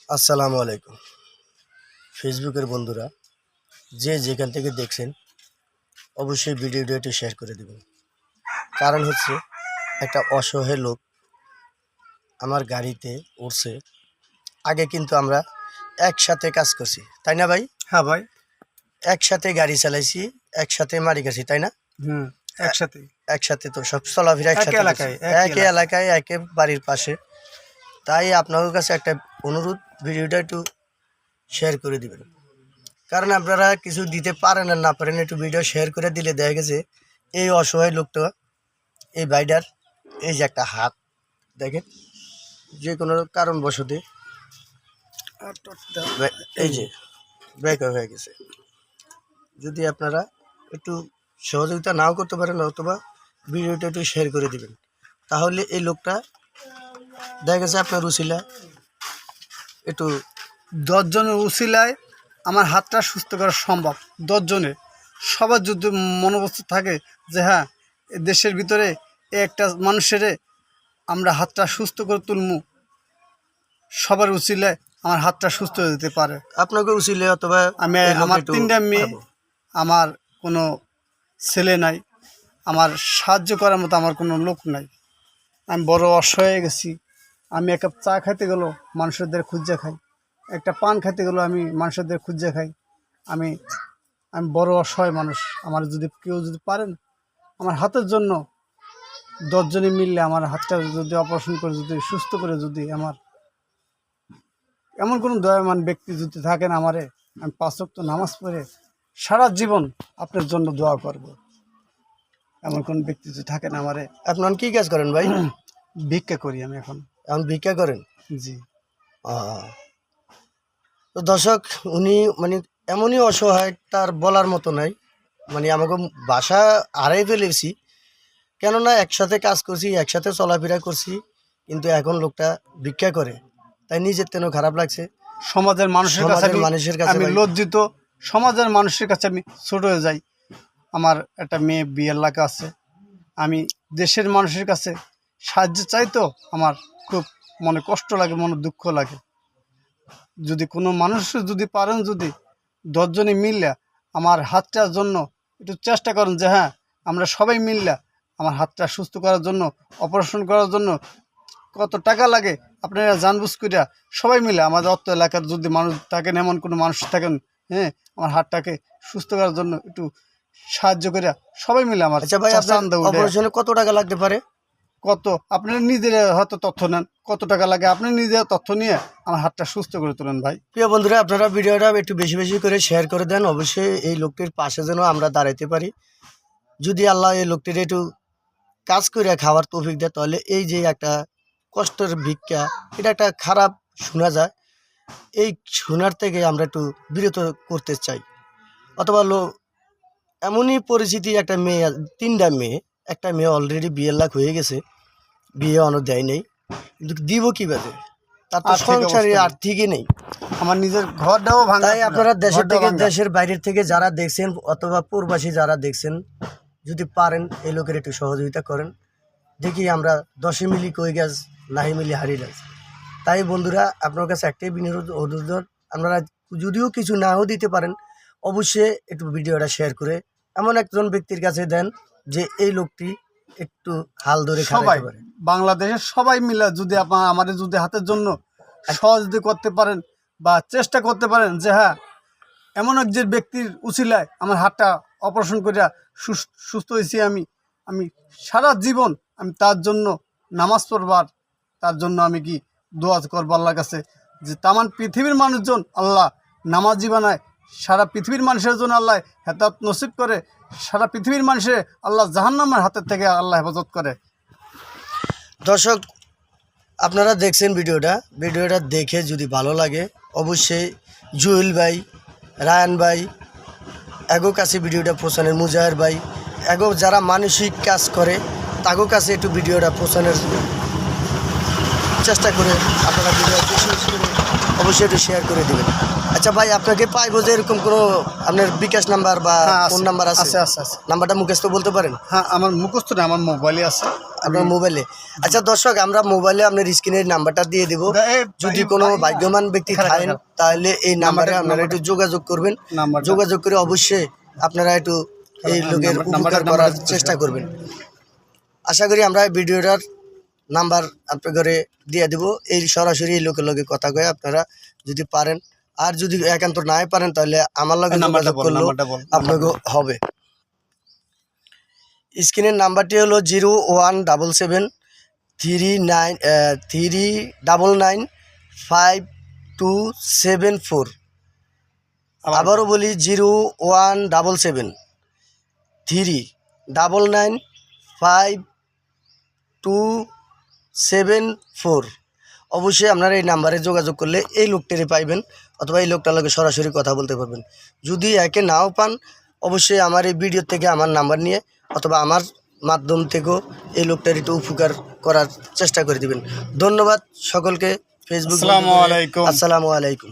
আসসালামু আলাইকুম। ফেসবুকের বন্ধুরা যে যেখান থেকে দেখছেন অবশ্যই ভিডিওটা একটু শেয়ার করে দেবেন। কারণ হচ্ছে একটা অসহায় লোক আমার গাড়িতে উঠছে। আগে কিন্তু আমরা একসাথে কাজ করছি, তাই না ভাই? হ্যাঁ ভাই। একসাথে গাড়ি চালাইছি, একসাথে মারি গেছি, তাই না? একসাথে একসাথে তো সব চলাফেরা একসাথে এলাকায়, করছি। একই একই এলাকায়, একই বাড়ির পাশে। তাই আপনাদের কাছে একটা অনুরোধ, ভিডিওটা একটু শেয়ার করে দিবেন। কারণ আপনারা কিছু দিতে পারেন আর না পারেন, একটু ভিডিও শেয়ার করে দিলে দেখা গেছে এই অসহায় লোকটা, এই ভাইডার, এই যে একটা হাত দেখেন, যে কোনো কারণবশতে এই যে ব্যাক হয়ে গেছে। যদি আপনারা একটু সহযোগিতা নাও করতে পারেন অথবা ভিডিওটা একটু শেয়ার করে দিবেন, তাহলে এই লোকটা দেখা গেছে আপনার উসিলা একটু 10 জনের উসিলায় আমার হাতটা সুস্থ করা সম্ভব। 10 জনের সবার যদি মনোবস্থ থাকে যে হ্যাঁ, এ দেশের ভিতরে একটা মানুষের আমরা হাতটা সুস্থ করে তুলমু, সবার উসিলায় আমার হাতটা সুস্থ হয়ে যেতে পারে। আপনাকে উসিলে অথবা আমার 3টা মেয়ে, আমার কোনো ছেলে নাই, আমার সাহায্য করার মতো আমার কোনো লোক নাই। আমি বড় অসহায় হয়ে গেছি। আমি এক কাপ চা খাইতে গেলেও মানুষদের খুঁজে খাই, একটা পান খাইতে গেলেও আমি মানুষদের খুঁজে খাই। আমি আমি বড় অসহায় মানুষ। আমার যদি কেউ যদি পারেন আমার হাতের জন্য 10 জনে মিললে আমার হাতটা যদি অপারেশন করে, যদি সুস্থ করে, যদি আমার এমন কোনো দয়াবান ব্যক্তি যদি থাকেন আমারে, আমি 5 ওয়াক্ত নামাজ পড়ে সারা জীবন আপনার জন্য দোয়া করব। এমন কোন ব্যক্তি যদি থাকেন আমারে। আপনার কি কাজ করেন ভাই? ভিক্ষা করি আমি এখন। ভিক্ষা করেন? জি। তো দর্শক, উনি মানে এমনই অসহায়, তার বলার মতো নাই। মানে আমাকে বাসা হারাই ফেলেছি, কেননা একসাথে কাজ করছি, একসাথে চলাফেরা করছি, কিন্তু এখন লোকটা ভিক্ষা করে, তাই নিজের তেনও খারাপ লাগছে। সমাজের মানুষের কাছে আমি লজ্জিত। সমাজের মানুষের কাছে আমি ছোট হয়ে যাই। আমার একটা মেয়ে বিয়ের লাগা আছে। আমি দেশের মানুষের কাছে সাহায্য চাই, তো আমার খুব মনে কষ্ট লাগে, মনে দুঃখ লাগে। যদি কোনো মানুষ যদি পারেন, যদি 10 জনে মিললে আমার হাতটার জন্য একটু চেষ্টা করেন যে হ্যাঁ, আমরা সবাই মিললে আমার হাতটা সুস্থ করার জন্য, অপারেশন করার জন্য কত টাকা লাগে আপনারা জানবুঝ করিয়া সবাই মিলে, আমাদের অত এলাকার যদি মানুষ থাকেন, এমন কোনো মানুষ থাকেন, হ্যাঁ, আমার হাতটাকে সুস্থ করার জন্য একটু সাহায্য করিয়া সবাই মিলে আমার। আচ্ছা ভাই, অপারেশনে কত টাকা লাগতে পারে? কত আপনারা নিজেরা হয়তো তথ্য নেন, কত টাকা লাগে আপনি নিজেরা তথ্য নিয়ে আমার হাতটা সুস্থ করে তোলেন ভাই। প্রিয় বন্ধুরা, আপনারা ভিডিওটা একটু বেশি বেশি করে শেয়ার করে দেন। অবশ্যই এই লোকটির পাশে যেন আমরা দাঁড়াইতে পারি। যদি আল্লাহ এই লোকটির একটু কাজ করে খাওয়ার তৌফিক দেয়, তাহলে এই যে একটা কষ্টের ভিক্ষা, এটা একটা খারাপ শোনা যায়, এই শোনার থেকে আমরা একটু বিরত করতে চাই। অথবা এমনই পরিস্থিতি, একটা মেয়ে, 3টা মেয়ে, একটা মেয়ে অলরেডি বিয়ের লাখ হয়ে গেছে, বিয়ে অনেক দেয় নেই, কিন্তু দিব কীভাবে? তার তো সংসারে আর্থিকই নেই, আমার নিজের ঘরটাও ভাঙা। তাই আপনারা দেশের থেকে, দেশের বাইরের থেকে যারা দেখছেন অথবা প্রবাসী যারা দেখছেন, যদি পারেন এই লোকের একটু সহযোগিতা করেন। দেখি আমরা 10 মিলি কই গাছ, নাহি মিলি হারিয়ে গাছ। তাই বন্ধুরা, আপনার কাছে একটাই অনুরোধ, আপনারা যদিও কিছু নাও দিতে পারেন, অবশ্যই একটু ভিডিওটা শেয়ার করে এমন একজন ব্যক্তির কাছে দেন যে এই লোকটি একটু হাল ধরে খাওয়াতে পারে। বাংলাদেশের সবাই মিলে যদি আমাদের যদি হাতের জন্য সহযোগিতা করতে পারেন বা চেষ্টা করতে পারেন যে হ্যাঁ, এমন একজন ব্যক্তির উছিলায় আমার হাতটা অপারেশন করিয়া সুস্থ হয়েছি, আমি সারা জীবন আমি তার জন্য নামাজ পড়বার, তার জন্য আমি কি দোয়া করবো আল্লাহর কাছে যে তামান পৃথিবীর মানুষজন আল্লাহ নামাজি বানায়, সারা পৃথিবীর মানুষের জন্য আল্লাহ হেদায়েত নসিব করে, সারা পৃথিবীর মানুষের আল্লাহ জাহান্নামের হাতের থেকে আল্লাহ হেফাজত করে। দর্শক, আপনারা দেখছেন ভিডিওটা দেখে যদি ভালো লাগে, অবশ্যই জুয়েল ভাই, রায়ান ভাই, এগো কাছে ভিডিওটা পৌঁছানোর, মুজাহের ভাই, এগো যারা মানসিক কাজ করে তাগো কাছে একটু ভিডিওটা পৌঁছানোর চেষ্টা করে আপনারা ভিডিও বেশি করে অবশ্যই একটু শেয়ার করে দিবেন। আচ্ছা ভাই, আপনাকে পাইবো যে এরকম কোনো আপনার বিকাশ নাম্বার বা হ্যাঁ, ফোন নাম্বার আছে? আছে। নাম্বারটা মুখস্থ বলতে পারেন? হ্যাঁ, আমার মুখস্থ না, আমার মোবাইলে আছে। আপনার মোবাইলে? আচ্ছা দর্শক, আমরা মোবাইলে আপনার স্ক্রিনের নাম্বারটা দিয়ে দেবো। যদি কোনো ভাগ্যবান ব্যক্তি থাকেন তাহলে এই নাম্বারে আপনারা একটু যোগাযোগ করবেন। যোগাযোগ করে অবশ্যই আপনারা একটু এই লোকের উপকার করার চেষ্টা করবেন। আশা করি আমরা ভিডিওটার নাম্বার আপনার ঘরে দিয়ে দেবো। এই সরাসরি এই লোকের লগে কথা কয়ে আপনারা যদি পারেন, আর যদি একান্ত নাই পারেন তাহলে আমার লগে যোগাযোগ করলেও আপনাকে হবে। স্ক্রিনের নাম্বারটি হলো 0177399957274। আবারও বলি 0177399957274। অবশ্যই আপনারা এই নাম্বারে যোগাযোগ করলে এই লোকটারে পাইবেন, অথবা এই লোকটার লগে সরাসরি কথা বলতে পারবেন। যদি একে নাও পান, অবশ্যই আমার এই ভিডিও থেকে আমার নাম্বার নিয়ে অথবা আমার মাধ্যম থেকেও এই লোকটার একটু উপকার করার চেষ্টা করে দিবেন। ধন্যবাদ সকলকে। ফেসবুক। আসসালামু আলাইকুম। আসসালামু আলাইকুম।